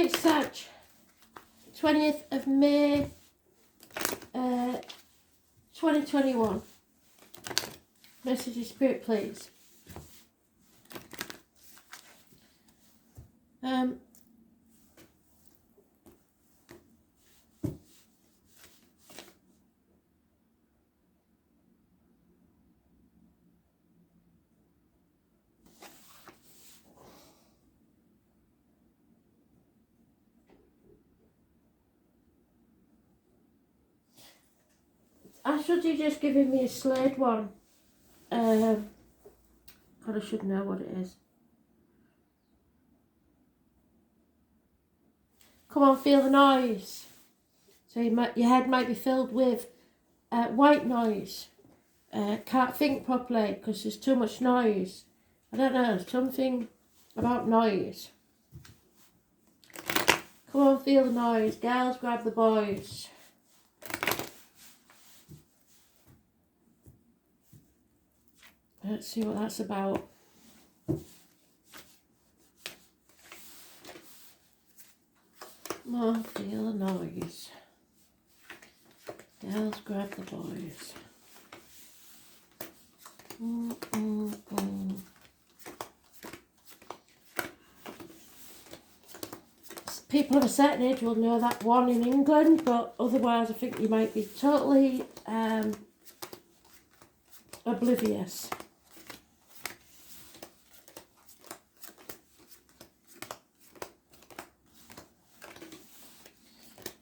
Right, Sag. 20th of May, 2021. Message of Spirit, please. I should you just giving me a Slade one? God, I should know what it is. Come on, feel the noise. So your head might be filled with white noise. Can't think properly because there's too much noise. I don't know, something about noise. Come on, feel the noise. Girls, grab the boys. Let's see what that's about. Come on, feel the noise. Girls, grab the boys. People of a certain age will know that one in England, but otherwise I think you might be totally oblivious.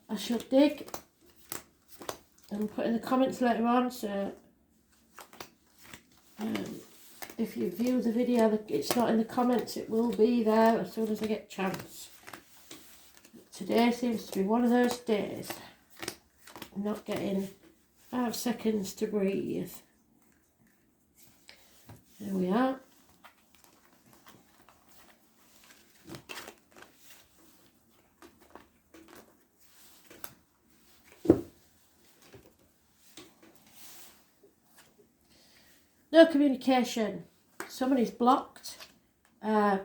I shall dig and put in the comments later on, so if you view the video, it's not in the comments, it will be there as soon as I get a chance. Today seems to be one of those days. I'm not getting 5 seconds to breathe. There we are. No communication. Somebody's blocked.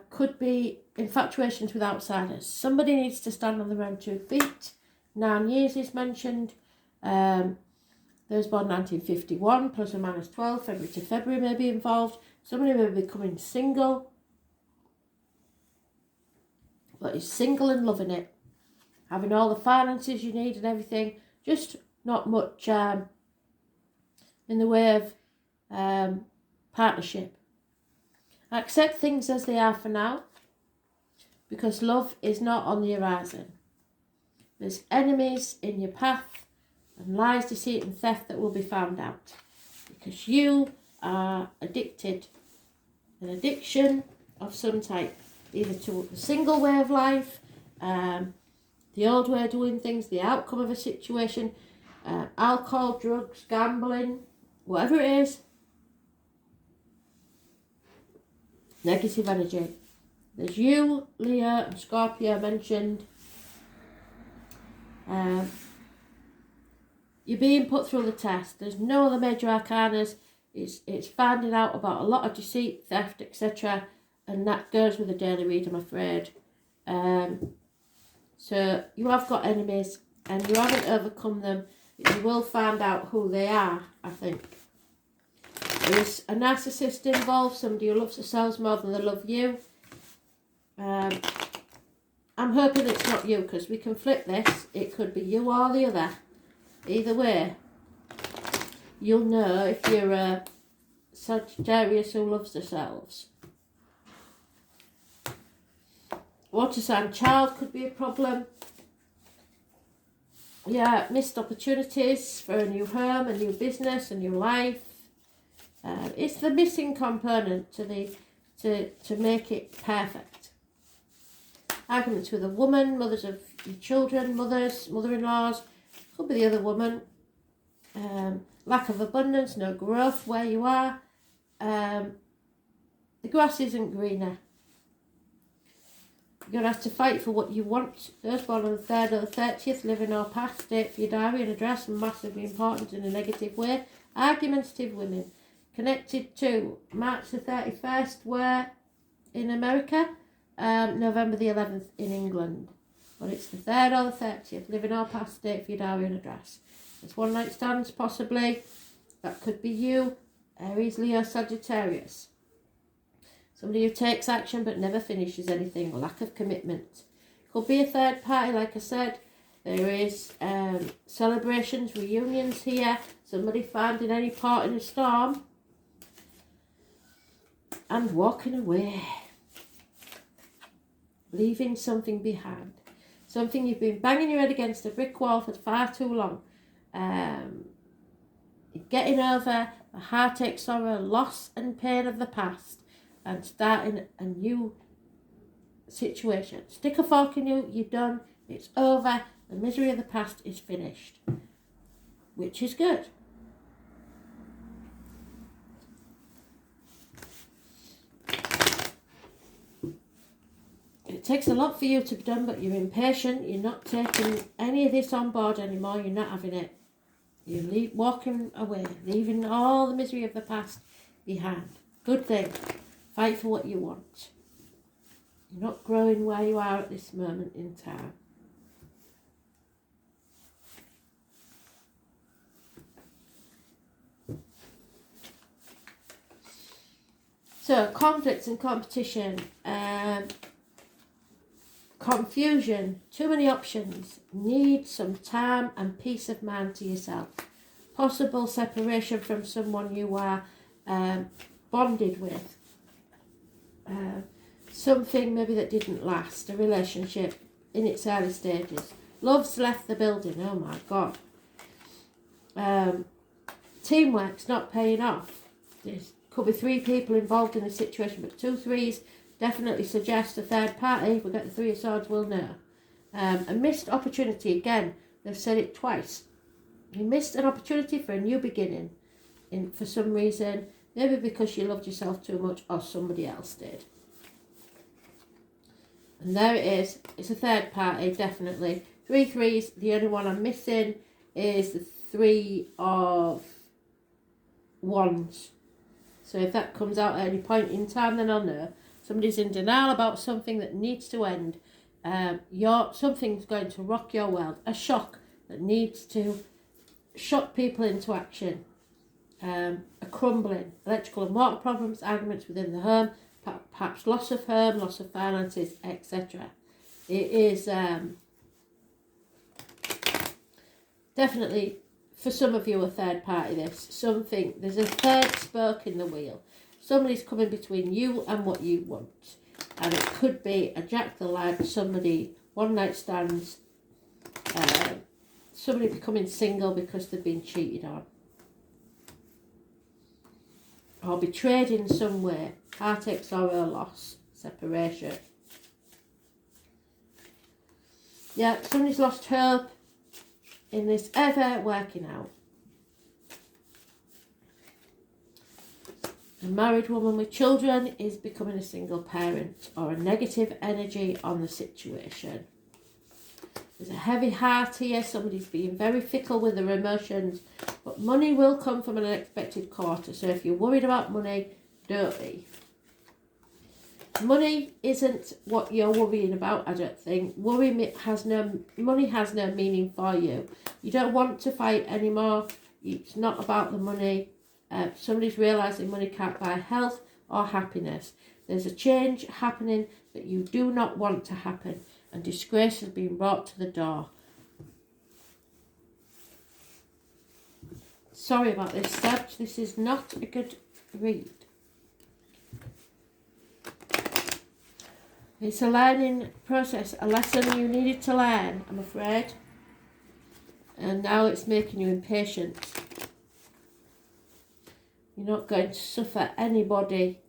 Could be infatuations with outsiders. Somebody needs to stand on their own 2 feet. 9 years is mentioned. Those born 1951, plus or minus 12, February to February may be involved. Somebody may be becoming single, but is single and loving it. Having all the finances you need and everything. Just not much in the way of partnership. Accept things as they are for now, because love is not on the horizon. There's enemies in your path and lies, deceit and theft that will be found out, because you are addicted, an addiction of some type, either to the single way of life, the old way of doing things, the outcome of a situation, alcohol, drugs, gambling, whatever it is. Negative energy. There's you, Leo and Scorpio mentioned. You're being put through the test. There's no other major arcanas. It's finding out about a lot of deceit, theft, etc. And that goes with the daily read, I'm afraid. So you have got enemies and you haven't overcome them. You will find out who they are, I think. There's a narcissist involved, somebody who loves themselves more than they love you. I'm hoping it's not you, because we can flip this. It could be you or the other. Either way, you'll know if you're a Sagittarius who loves themselves. Water sign child could be a problem. Yeah, missed opportunities for a new home, a new business, a new life. It's the missing component to make it perfect. Arguments with a woman, mothers of your children, mother-in-laws, could be the other woman. Lack of abundance, no growth where you are. The grass isn't greener. You're going to have to fight for what you want. Those born on the 3rd or the 30th, living or past, date for your diary and address, massively important in a negative way. Argumentative women. Connected to March the 31st, where in America, November the 11th in England. but it's the 3rd or the 30th, living or past date for your diary and address. There's one night stands, possibly. That could be you, Aries, Leo, Sagittarius. Somebody who takes action but never finishes anything, lack of commitment. Could be a third party, like I said. There is celebrations, reunions here. Somebody finding any part in a storm. And walking away. Leaving something behind. Something you've been banging your head against a brick wall for far too long. Getting over the heartache, sorrow, loss and pain of the past. And starting a new situation. Stick a fork in you, you're done, it's over, the misery of the past is finished. Which is good. It takes a lot for you to be done, but you're impatient, you're not taking any of this on board anymore, you're not having it. You're walking away, leaving all the misery of the past behind. Good thing. Fight for what you want. You're not growing where you are at this moment in time. So, conflicts and competition, confusion, too many options, need some time and peace of mind to yourself. Possible separation from someone you are bonded with. Something maybe that didn't last, a relationship in its early stages. Love's left the building, oh my God. Teamwork's not paying off. There could be 3 people involved in the situation, but 2 threes definitely suggest a third party. If we get the 3 of Swords, we'll know. A missed opportunity, again, they've said it twice. You missed an opportunity for a new beginning for some reason. Maybe because you loved yourself too much or somebody else did. And there it is. It's a third party, definitely. 3 threes. The only one I'm missing is the 3 of Wands. So if that comes out at any point in time, then I'll know. Somebody's in denial about something that needs to end. Something's going to rock your world. A shock that needs to shock people into action. A crumbling, electrical and water problems, arguments within the home, perhaps loss of home, loss of finances, etc. It is definitely, for some of you, a third party this. There's a third spoke in the wheel. Somebody's coming between you and what you want. And it could be a Jack the Lad, somebody, one night stands, somebody becoming single because they've been cheated on. Or betrayed in some way. Heartache, sorrow, loss, separation. Yeah, somebody's lost hope in this ever working out. A married woman with children is becoming a single parent, or a negative energy on the situation. There's a heavy heart here. Somebody's being very fickle with their emotions. But money will come from an unexpected quarter. So if you're worried about money, don't be. Money isn't what you're worrying about, I don't think. Money has no meaning for you. You don't want to fight anymore. It's not about the money. Somebody's realising money can't buy health or happiness. There's a change happening that you do not want to happen. And disgrace has been brought to the door. Sorry about this, Sag. This is not a good read. It's a learning process, a lesson you needed to learn, I'm afraid. And now it's making you impatient. You're not going to suffer anybody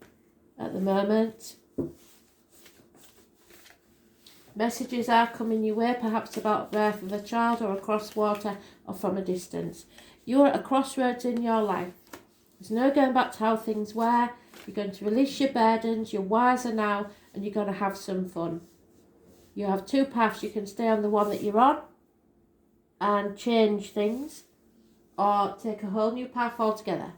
at the moment. Messages are coming your way, perhaps about the birth of a child or across water or from a distance. You're at a crossroads in your life. There's no going back to how things were. You're going to release your burdens. You're wiser now and you're going to have some fun. You have 2 paths. You can stay on the one that you're on and change things, or take a whole new path altogether.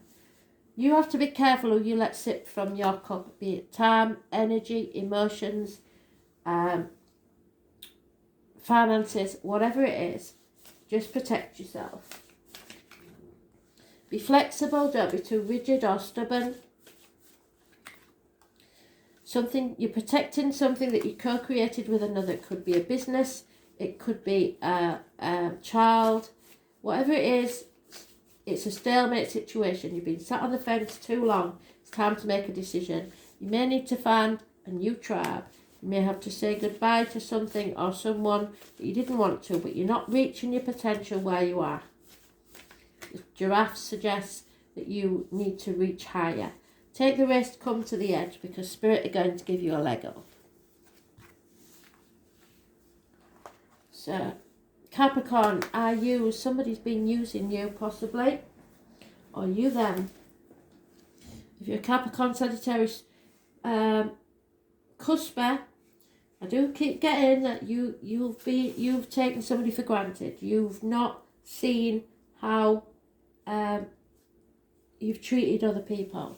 You have to be careful who you let sip from your cup, be it time, energy, emotions, finances, whatever it is, just protect yourself. Be flexible, don't be too rigid or stubborn. You're protecting something that you co-created with another. It could be a business, it could be a child, whatever it is. It's a stalemate situation. You've been sat on the fence too long. It's time to make a decision. You may need to find a new tribe. You may have to say goodbye to something or someone that you didn't want to, but you're not reaching your potential where you are. The giraffe suggests that you need to reach higher. Take the risk, come to the edge, because Spirit are going to give you a leg up. So, Capricorn, somebody's been using you possibly, or you them. If you're a Capricorn, Sagittarius, cusper, I do keep getting that you've taken somebody for granted. You've not seen how you've treated other people.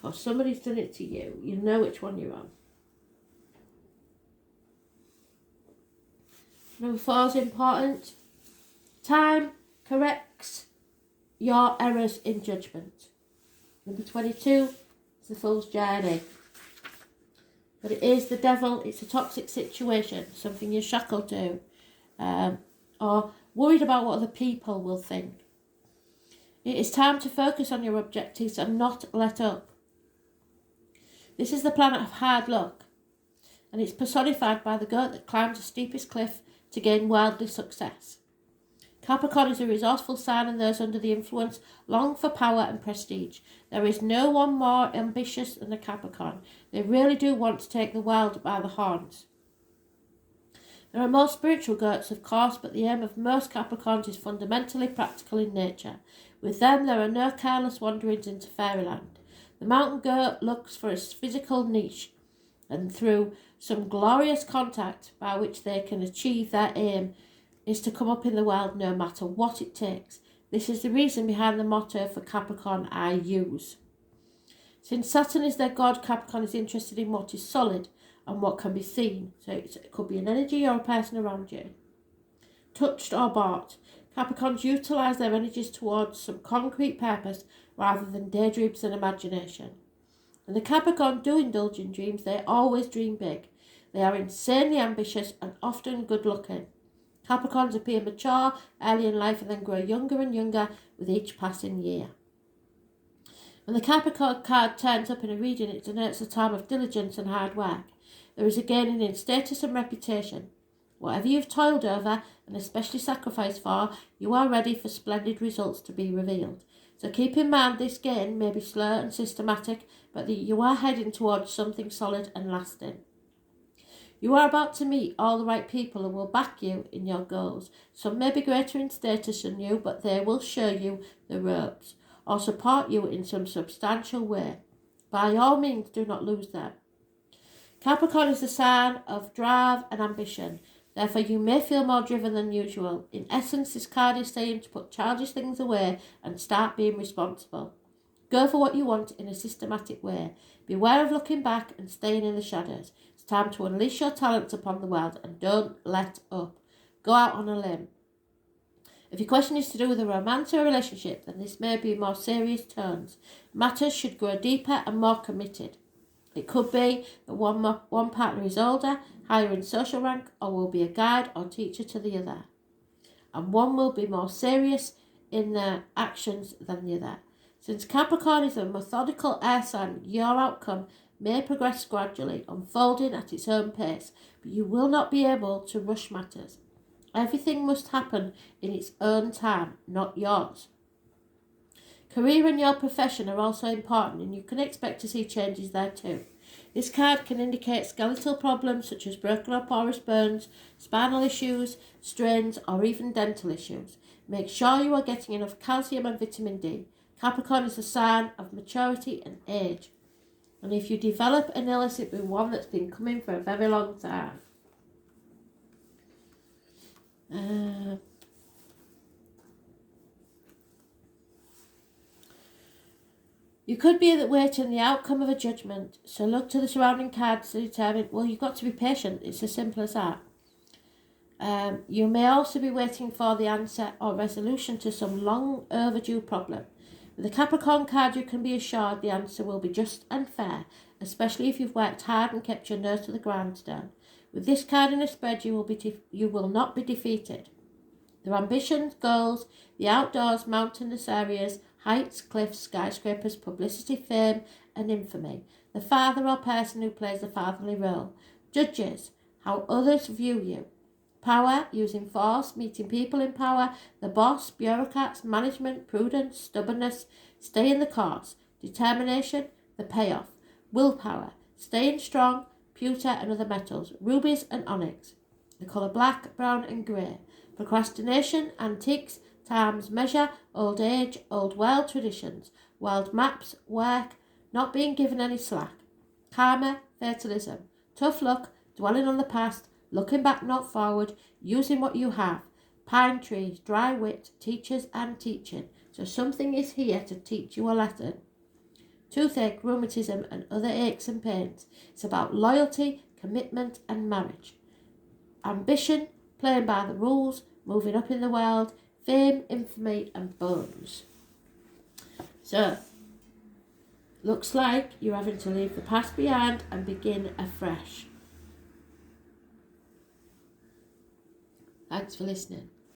Or somebody's done it to you. You know which one you're on. Number 4 is important. Time corrects your errors in judgment. Number 22 is the Fool's Journey. But it is the devil. It's a toxic situation. Something you're shackled to. Or worried about what other people will think. It is time to focus on your objectives and not let up. This is the planet of hard luck, and it's personified by the goat that climbs the steepest cliff to gain worldly success. Capricorn is a resourceful sign, and those under the influence long for power and prestige. There is no one more ambitious than a Capricorn. They really do want to take the world by the horns. There are more spiritual goats, of course, but the aim of most Capricorns is fundamentally practical in nature. With them, there are no careless wanderings into fairyland. The mountain goat looks for its physical niche, and through some glorious contact by which they can achieve their aim is to come up in the world no matter what it takes. This is the reason behind the motto for Capricorn, I use. Since Saturn is their god, Capricorn is interested in what is solid and what can be seen. So it could be an energy or a person around you. Touched or bought. Capricorns utilise their energies towards some concrete purpose rather than daydreams and imagination. And the Capricorn do indulge in dreams. They always dream big. They are insanely ambitious and often good looking. Capricorns appear mature early in life and then grow younger and younger with each passing year. When the Capricorn card turns up in a reading, it denotes a time of diligence and hard work. There is a gaining in status and reputation. Whatever you've toiled over and especially sacrificed for, you are ready for splendid results to be revealed. So keep in mind this gain may be slow and systematic, but that you are heading towards something solid and lasting. You are about to meet all the right people who will back you in your goals. Some may be greater in status than you, but they will show you the ropes or support you in some substantial way. By all means, do not lose them. Capricorn is the sign of drive and ambition. Therefore, you may feel more driven than usual. In essence, this card is saying to put childish things away and start being responsible. Go for what you want in a systematic way. Beware of looking back and staying in the shadows. It's time to unleash your talents upon the world and don't let up. Go out on a limb. If your question is to do with a romance or relationship, then this may be more serious tones. Matters should grow deeper and more committed. It could be that one partner is older, higher in social rank, or will be a guide or teacher to the other. And one will be more serious in their actions than the other. Since Capricorn is a methodical air sign, your outcome may progress gradually, unfolding at its own pace, but you will not be able to rush matters. Everything must happen in its own time, not yours. Career and your profession are also important, and you can expect to see changes there too. This card can indicate skeletal problems such as broken or porous bones, spinal issues, strains, or even dental issues. Make sure you are getting enough calcium and vitamin D. Capricorn is a sign of maturity and age. And if you develop an illness, it will be one that's been coming for a very long time. You could be waiting the outcome of a judgment, so look to the surrounding cards to determine, well, you've got to be patient. It's as simple as that. You may also be waiting for the answer or resolution to some long overdue problem. With the Capricorn card, you can be assured the answer will be just and fair, especially if you've worked hard and kept your nose to the grindstone. With this card in a spread, you will not be defeated. Their ambitions, goals, the outdoors, mountainous areas, heights, cliffs, skyscrapers, publicity, fame, and infamy. The father or person who plays the fatherly role. Judges, how others view you. Power, using force, meeting people in power. The boss, bureaucrats, management, prudence, stubbornness, stay in the course. Determination, the payoff. Willpower, staying strong, pewter and other metals, rubies and onyx. The colour black, brown and grey. Procrastination, antiques, times, measure, old age, old world traditions, wild maps, work, not being given any slack. Karma, fatalism, tough luck, dwelling on the past, looking back not forward, using what you have. Pine trees, dry wit, teachers and teaching. So something is here to teach you a lesson. Toothache, rheumatism and other aches and pains. It's about loyalty, commitment and marriage. Ambition, playing by the rules, moving up in the world, fame, infamy and bones. So, looks like you're having to leave the past behind and begin afresh. Thanks for listening.